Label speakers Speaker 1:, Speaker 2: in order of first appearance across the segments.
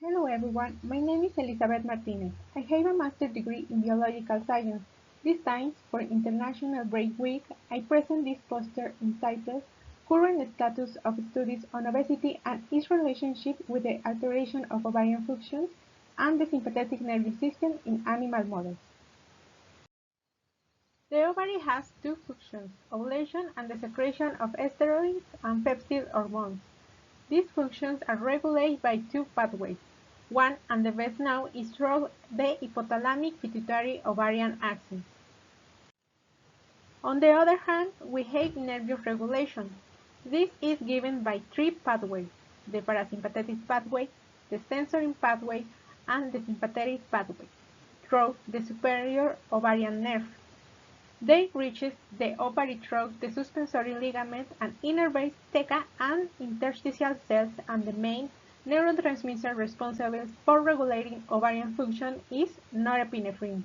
Speaker 1: Hello everyone, my name is Elizabeth Martinez. I have a master's degree in biological science. This time, for International Break Week, I present this poster entitled Current Status of Studies on Obesity and its Relationship with the Alteration of Ovarian Functions and the Sympathetic Nervous System in Animal Models. The ovary has two functions, ovulation and the secretion of steroids and peptide hormones. These functions are regulated by two pathways. One, and the best known, is through the hypothalamic-pituitary-ovarian axis. On the other hand, we have nervous regulation. This is given by three pathways: the parasympathetic pathway, the sensory pathway, and the sympathetic pathway, through the superior ovarian nerve. They reaches the ovary through the suspensory ligament and innervates theca and interstitial cells, and the main neurotransmitter responsible for regulating ovarian function is norepinephrine.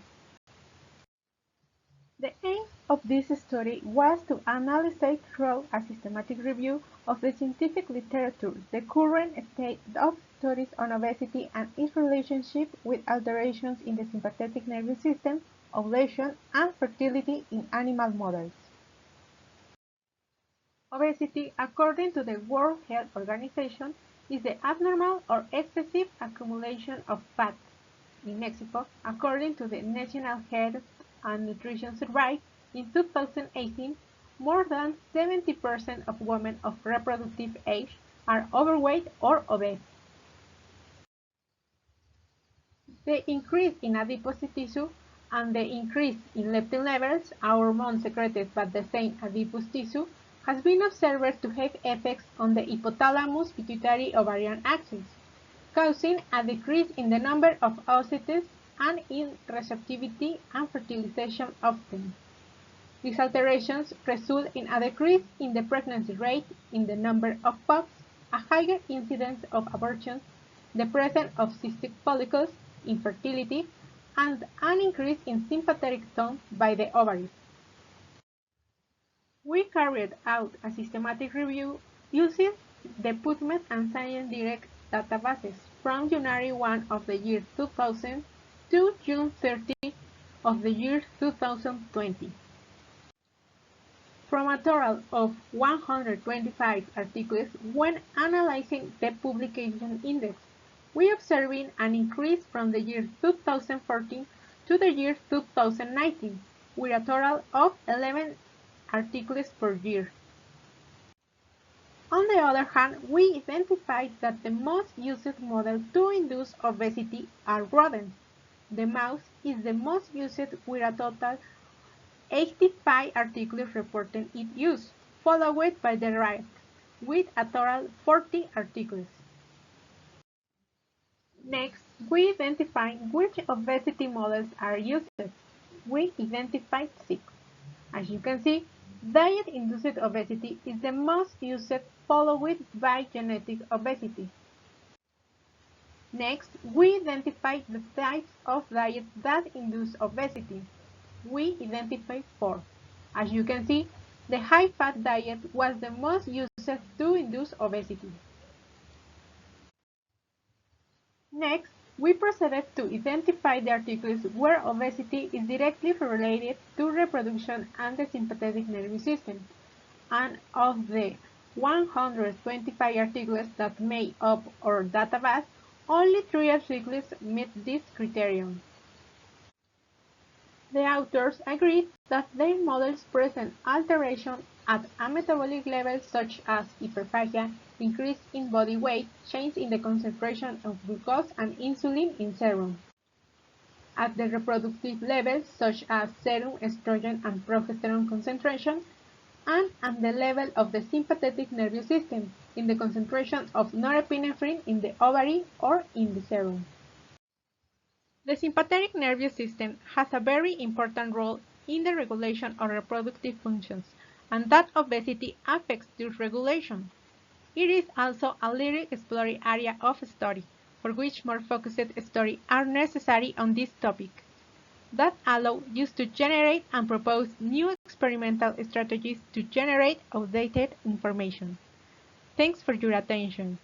Speaker 1: The aim of this study was to analyze through a systematic review of the scientific literature the current state of studies on obesity and its relationship with alterations in the sympathetic nervous system, ovulation, and fertility in animal models. Obesity, according to the World Health Organization, is the abnormal or excessive accumulation of fat. In Mexico, according to the National Health and Nutrition Survey, in 2018, more than 70% of women of reproductive age are overweight or obese. The increase in adipose tissue and the increase in leptin levels, a hormone secreted by the same adipose tissue, has been observed to have effects on the hypothalamus-pituitary-ovarian axis, causing a decrease in the number of oocytes and in receptivity and fertilization often. These alterations result in a decrease in the pregnancy rate, in the number of pups, a higher incidence of abortions, the presence of cystic follicles, infertility, and an increase in sympathetic tone by the ovaries. We carried out a systematic review using the PubMed and Science Direct databases from January 1 of the year 2000 to June 30 of the year 2020. From a total of 125 articles when analyzing the publication index, we observed an increase from the year 2014 to the year 2019, with a total of 11 articles per year. On the other hand, we identified that the most used model to induce obesity are rodents. The mouse is the most used with a total 85 articles reporting its use, followed by the rat with a total 40 articles. Next, we identified which obesity models are used. We identified 6. As you can see, diet-induced obesity is the most used, followed by genetic obesity. Next, we identified the types of diet that induce obesity. We identified 4. As you can see, the high-fat diet was the most used to induce obesity. Next, we proceeded to identify the articles where obesity is directly related to reproduction and the sympathetic nervous system, and of the 125 articles that made up our database, only 3 articles meet this criterion. The authors agreed that their models present alteration at a metabolic level such as hyperphagia, increase in body weight, change in the concentration of glucose and insulin in serum. At the reproductive level such as serum estrogen and progesterone concentration, and at the level of the sympathetic nervous system, in the concentration of norepinephrine in the ovary or in the serum. The sympathetic nervous system has a very important role in the regulation of reproductive functions, and that obesity affects this regulation. It is also a little exploratory area of study, for which more focused studies are necessary on this topic, that allow you to generate and propose new experimental strategies to generate outdated information. Thanks for your attention.